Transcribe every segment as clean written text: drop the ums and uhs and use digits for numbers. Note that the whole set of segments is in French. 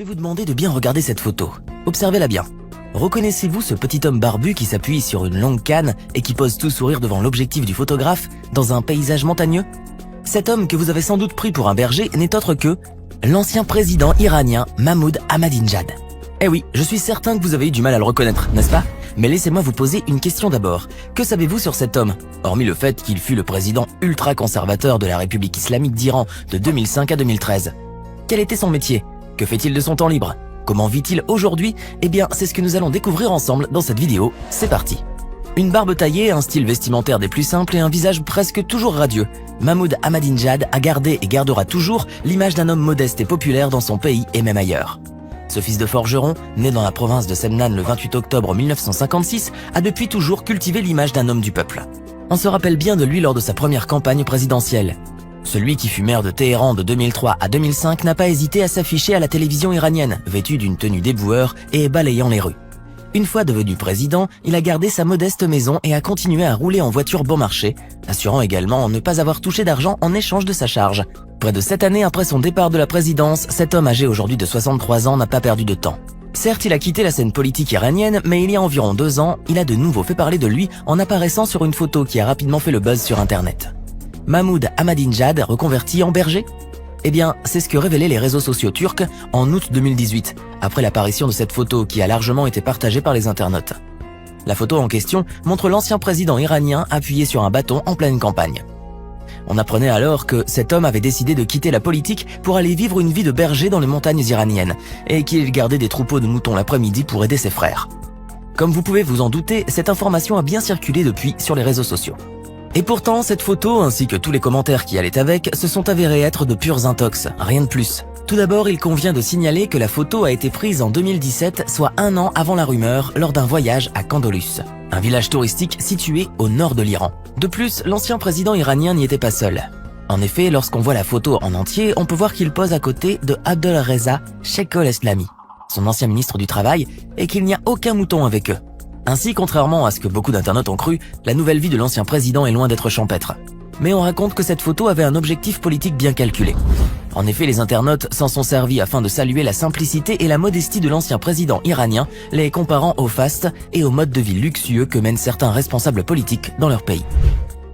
vais vous demander de bien regarder cette photo. Observez-la bien. Reconnaissez-vous ce petit homme barbu qui s'appuie sur une longue canne et qui pose tout sourire devant l'objectif du photographe dans un paysage montagneux? Cet homme que vous avez sans doute pris pour un berger n'est autre que l'ancien président iranien Mahmoud Ahmadinejad. Eh oui, je suis certain que vous avez eu du mal à le reconnaître, n'est-ce pas? Mais laissez-moi vous poser une question d'abord. Que savez-vous sur cet homme? Hormis le fait qu'il fut le président ultra-conservateur de la République islamique d'Iran de 2005 à 2013. Quel était son métier? Que fait-il de son temps libre? Comment vit-il aujourd'hui? Eh bien, c'est ce que nous allons découvrir ensemble dans cette vidéo. C'est parti! Une barbe taillée, un style vestimentaire des plus simples et un visage presque toujours radieux. Mahmoud Ahmadinejad a gardé et gardera toujours l'image d'un homme modeste et populaire dans son pays et même ailleurs. Ce fils de forgeron, né dans la province de Semnan le 28 octobre 1956, a depuis toujours cultivé l'image d'un homme du peuple. On se rappelle bien de lui lors de sa première campagne présidentielle. Celui qui fut maire de Téhéran de 2003 à 2005 n'a pas hésité à s'afficher à la télévision iranienne, vêtu d'une tenue d'éboueur et balayant les rues. Une fois devenu président, il a gardé sa modeste maison et a continué à rouler en voiture bon marché, assurant également ne pas avoir touché d'argent en échange de sa charge. Près de 7 années après son départ de la présidence, cet homme âgé aujourd'hui de 63 ans n'a pas perdu de temps. Certes, il a quitté la scène politique iranienne, mais il y a environ 2 ans, il a de nouveau fait parler de lui en apparaissant sur une photo qui a rapidement fait le buzz sur Internet. Mahmoud Ahmadinejad reconverti en berger? Eh bien, c'est ce que révélaient les réseaux sociaux turcs en août 2018, après l'apparition de cette photo qui a largement été partagée par les internautes. La photo en question montre l'ancien président iranien appuyé sur un bâton en pleine campagne. On apprenait alors que cet homme avait décidé de quitter la politique pour aller vivre une vie de berger dans les montagnes iraniennes et qu'il gardait des troupeaux de moutons l'après-midi pour aider ses frères. Comme vous pouvez vous en douter, cette information a bien circulé depuis sur les réseaux sociaux. Et pourtant, cette photo, ainsi que tous les commentaires qui allaient avec, se sont avérés être de purs intox, rien de plus. Tout d'abord, il convient de signaler que la photo a été prise en 2017, soit 1 an avant la rumeur, lors d'un voyage à Kandolus, un village touristique situé au nord de l'Iran. De plus, l'ancien président iranien n'y était pas seul. En effet, lorsqu'on voit la photo en entier, on peut voir qu'il pose à côté de Abdelreza Sheikh-ol-Eslami, son ancien ministre du Travail, et qu'il n'y a aucun mouton avec eux. Ainsi, contrairement à ce que beaucoup d'internautes ont cru, la nouvelle vie de l'ancien président est loin d'être champêtre. Mais on raconte que cette photo avait un objectif politique bien calculé. En effet, les internautes s'en sont servis afin de saluer la simplicité et la modestie de l'ancien président iranien, les comparant au faste et au mode de vie luxueux que mènent certains responsables politiques dans leur pays.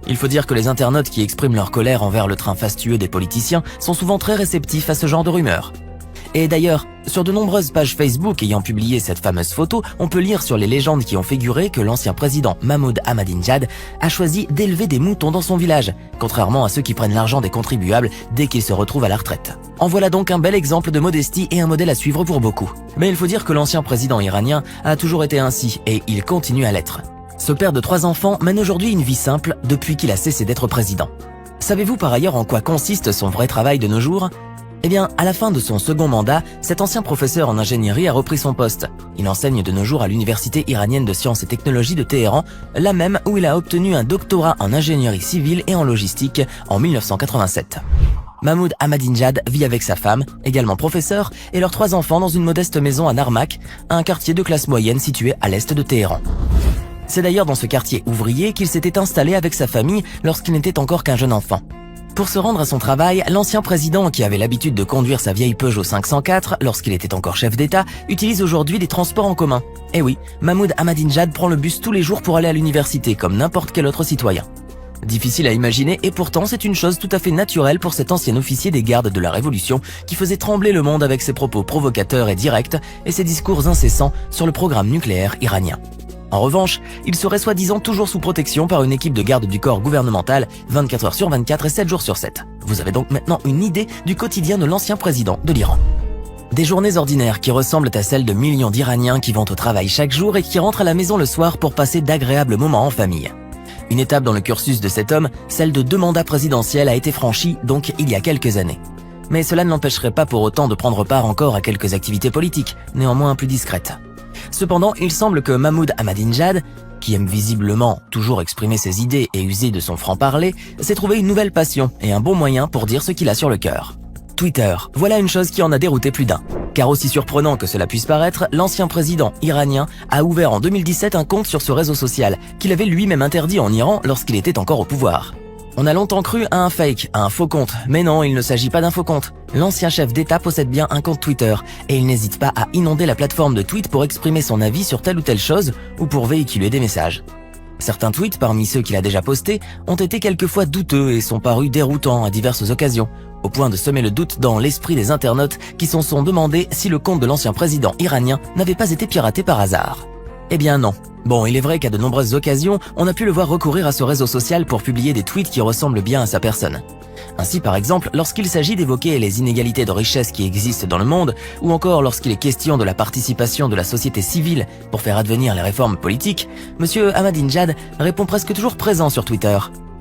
Il faut dire que les internautes qui expriment leur colère envers le train fastueux des politiciens sont souvent très réceptifs à ce genre de rumeurs. Et d'ailleurs, sur de nombreuses pages Facebook ayant publié cette fameuse photo, on peut lire sur les légendes qui ont figuré que l'ancien président Mahmoud Ahmadinejad a choisi d'élever des moutons dans son village, contrairement à ceux qui prennent l'argent des contribuables dès qu'ils se retrouvent à la retraite. En voilà donc un bel exemple de modestie et un modèle à suivre pour beaucoup. Mais il faut dire que l'ancien président iranien a toujours été ainsi et il continue à l'être. Ce père de 3 enfants mène aujourd'hui une vie simple depuis qu'il a cessé d'être président. Savez-vous par ailleurs en quoi consiste son vrai travail de nos jours ? Eh bien, à la fin de son second mandat, cet ancien professeur en ingénierie a repris son poste. Il enseigne de nos jours à l'Université iranienne de sciences et technologies de Téhéran, la même où il a obtenu un doctorat en ingénierie civile et en logistique en 1987. Mahmoud Ahmadinejad vit avec sa femme, également professeur, et leurs 3 enfants dans une modeste maison à Narmak, un quartier de classe moyenne situé à l'est de Téhéran. C'est d'ailleurs dans ce quartier ouvrier qu'il s'était installé avec sa famille lorsqu'il n'était encore qu'un jeune enfant. Pour se rendre à son travail, l'ancien président, qui avait l'habitude de conduire sa vieille Peugeot 504 lorsqu'il était encore chef d'État, utilise aujourd'hui des transports en commun. Eh oui, Mahmoud Ahmadinejad prend le bus tous les jours pour aller à l'université, comme n'importe quel autre citoyen. Difficile à imaginer, et pourtant c'est une chose tout à fait naturelle pour cet ancien officier des gardes de la Révolution qui faisait trembler le monde avec ses propos provocateurs et directs et ses discours incessants sur le programme nucléaire iranien. En revanche, il serait soi-disant toujours sous protection par une équipe de garde du corps gouvernemental 24 heures sur 24 et 7 jours sur 7. Vous avez donc maintenant une idée du quotidien de l'ancien président de l'Iran. Des journées ordinaires qui ressemblent à celles de millions d'Iraniens qui vont au travail chaque jour et qui rentrent à la maison le soir pour passer d'agréables moments en famille. Une étape dans le cursus de cet homme, celle de 2 mandats présidentiels, a été franchie donc il y a quelques années. Mais cela ne l'empêcherait pas pour autant de prendre part encore à quelques activités politiques, néanmoins plus discrètes. Cependant, il semble que Mahmoud Ahmadinejad, qui aime visiblement toujours exprimer ses idées et user de son franc-parler, s'est trouvé une nouvelle passion et un bon moyen pour dire ce qu'il a sur le cœur. Twitter, voilà une chose qui en a dérouté plus d'un. Car aussi surprenant que cela puisse paraître, l'ancien président iranien a ouvert en 2017 un compte sur ce réseau social qu'il avait lui-même interdit en Iran lorsqu'il était encore au pouvoir. On a longtemps cru à un fake, à un faux compte, mais non, il ne s'agit pas d'un faux compte. L'ancien chef d'État possède bien un compte Twitter, et il n'hésite pas à inonder la plateforme de tweets pour exprimer son avis sur telle ou telle chose, ou pour véhiculer des messages. Certains tweets, parmi ceux qu'il a déjà postés, ont été quelquefois douteux et sont parus déroutants à diverses occasions, au point de semer le doute dans l'esprit des internautes qui se sont demandé si le compte de l'ancien président iranien n'avait pas été piraté par hasard. Eh bien non. Bon, il est vrai qu'à de nombreuses occasions, on a pu le voir recourir à ce réseau social pour publier des tweets qui ressemblent bien à sa personne. Ainsi, par exemple, lorsqu'il s'agit d'évoquer les inégalités de richesse qui existent dans le monde, ou encore lorsqu'il est question de la participation de la société civile pour faire advenir les réformes politiques, Monsieur Ahmadinejad répond presque toujours présent sur Twitter.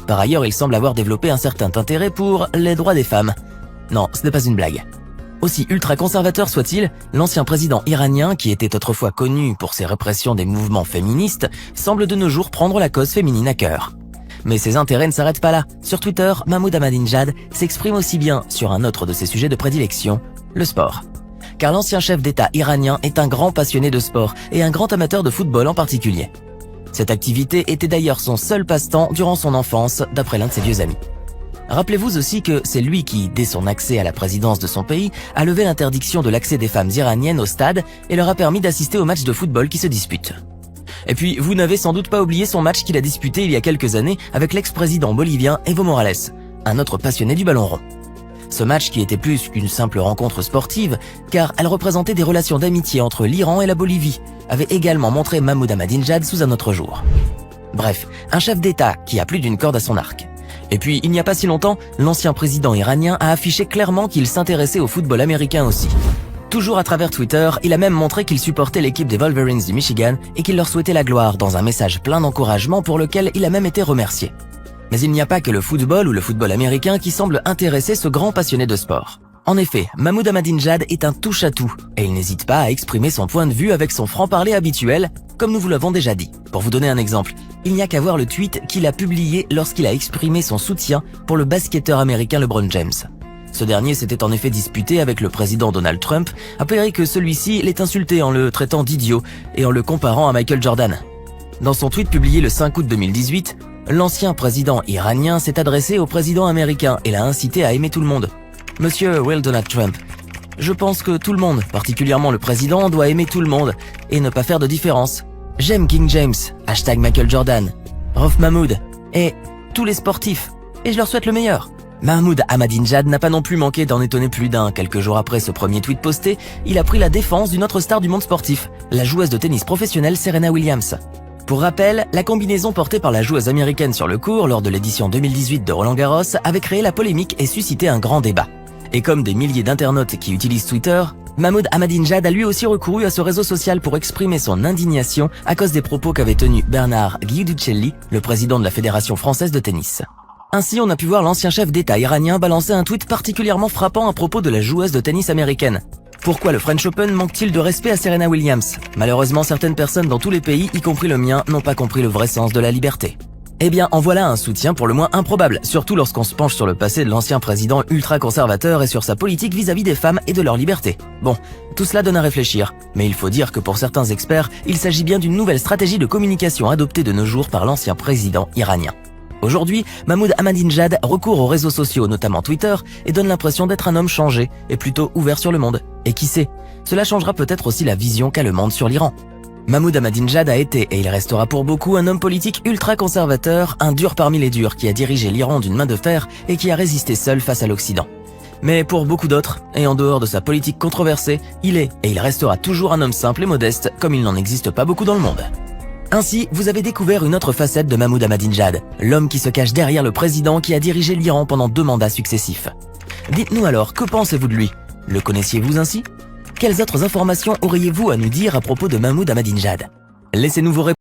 Par ailleurs, il semble avoir développé un certain intérêt pour les droits des femmes. Non, ce n'est pas une blague. Aussi ultra-conservateur soit-il, l'ancien président iranien, qui était autrefois connu pour ses répressions des mouvements féministes, semble de nos jours prendre la cause féminine à cœur. Mais ses intérêts ne s'arrêtent pas là. Sur Twitter, Mahmoud Ahmadinejad s'exprime aussi bien sur un autre de ses sujets de prédilection, le sport. Car l'ancien chef d'État iranien est un grand passionné de sport et un grand amateur de football en particulier. Cette activité était d'ailleurs son seul passe-temps durant son enfance, d'après l'un de ses vieux amis. Rappelez-vous aussi que c'est lui qui, dès son accès à la présidence de son pays, a levé l'interdiction de l'accès des femmes iraniennes au stade et leur a permis d'assister aux matchs de football qui se disputent. Et puis, vous n'avez sans doute pas oublié son match qu'il a disputé il y a quelques années avec l'ex-président bolivien Evo Morales, un autre passionné du ballon rond. Ce match, qui était plus qu'une simple rencontre sportive, car elle représentait des relations d'amitié entre l'Iran et la Bolivie, avait également montré Mahmoud Ahmadinejad sous un autre jour. Bref, un chef d'État qui a plus d'une corde à son arc. Et puis, il n'y a pas si longtemps, l'ancien président iranien a affiché clairement qu'il s'intéressait au football américain aussi. Toujours à travers Twitter, il a même montré qu'il supportait l'équipe des Wolverines du Michigan et qu'il leur souhaitait la gloire dans un message plein d'encouragement pour lequel il a même été remercié. Mais il n'y a pas que le football ou le football américain qui semble intéresser ce grand passionné de sport. En effet, Mahmoud Ahmadinejad est un touche-à-tout et il n'hésite pas à exprimer son point de vue avec son franc-parler habituel, comme nous vous l'avons déjà dit. Pour vous donner un exemple, il n'y a qu'à voir le tweet qu'il a publié lorsqu'il a exprimé son soutien pour le basketteur américain LeBron James. Ce dernier s'était en effet disputé avec le président Donald Trump, après que celui-ci l'ait insulté en le traitant d'idiot et en le comparant à Michael Jordan. Dans son tweet publié le 5 août 2018, l'ancien président iranien s'est adressé au président américain et l'a incité à aimer tout le monde. Monsieur Will Donald Trump, je pense que tout le monde, particulièrement le président, doit aimer tout le monde et ne pas faire de différence. J'aime King James, #Michael Jordan, Rauf Mahmoud et tous les sportifs, et je leur souhaite le meilleur. Mahmoud Ahmadinejad n'a pas non plus manqué d'en étonner plus d'un. Quelques jours après ce premier tweet posté, il a pris la défense d'une autre star du monde sportif, la joueuse de tennis professionnelle Serena Williams. Pour rappel, la combinaison portée par la joueuse américaine sur le court lors de l'édition 2018 de Roland-Garros avait créé la polémique et suscité un grand débat. Et comme des milliers d'internautes qui utilisent Twitter, Mahmoud Ahmadinejad a lui aussi recouru à ce réseau social pour exprimer son indignation à cause des propos qu'avait tenus Bernard Guiducelli, le président de la Fédération française de tennis. Ainsi, on a pu voir l'ancien chef d'État iranien balancer un tweet particulièrement frappant à propos de la joueuse de tennis américaine. Pourquoi le French Open manque-t-il de respect à Serena Williams? Malheureusement, certaines personnes dans tous les pays, y compris le mien, n'ont pas compris le vrai sens de la liberté. Eh bien, en voilà un soutien pour le moins improbable, surtout lorsqu'on se penche sur le passé de l'ancien président ultra-conservateur et sur sa politique vis-à-vis des femmes et de leur liberté. Bon, tout cela donne à réfléchir, mais il faut dire que pour certains experts, il s'agit bien d'une nouvelle stratégie de communication adoptée de nos jours par l'ancien président iranien. Aujourd'hui, Mahmoud Ahmadinejad recourt aux réseaux sociaux, notamment Twitter, et donne l'impression d'être un homme changé et plutôt ouvert sur le monde. Et qui sait, cela changera peut-être aussi la vision qu'a le monde sur l'Iran. Mahmoud Ahmadinejad a été, et il restera pour beaucoup, un homme politique ultra-conservateur, un dur parmi les durs qui a dirigé l'Iran d'une main de fer et qui a résisté seul face à l'Occident. Mais pour beaucoup d'autres, et en dehors de sa politique controversée, il est, et il restera toujours un homme simple et modeste, comme il n'en existe pas beaucoup dans le monde. Ainsi, vous avez découvert une autre facette de Mahmoud Ahmadinejad, l'homme qui se cache derrière le président qui a dirigé l'Iran pendant 2 mandats successifs. Dites-nous alors, que pensez-vous de lui? Le connaissiez-vous ainsi? Quelles autres informations auriez-vous à nous dire à propos de Mahmoud Ahmadinejad? Laissez-nous vos réponses.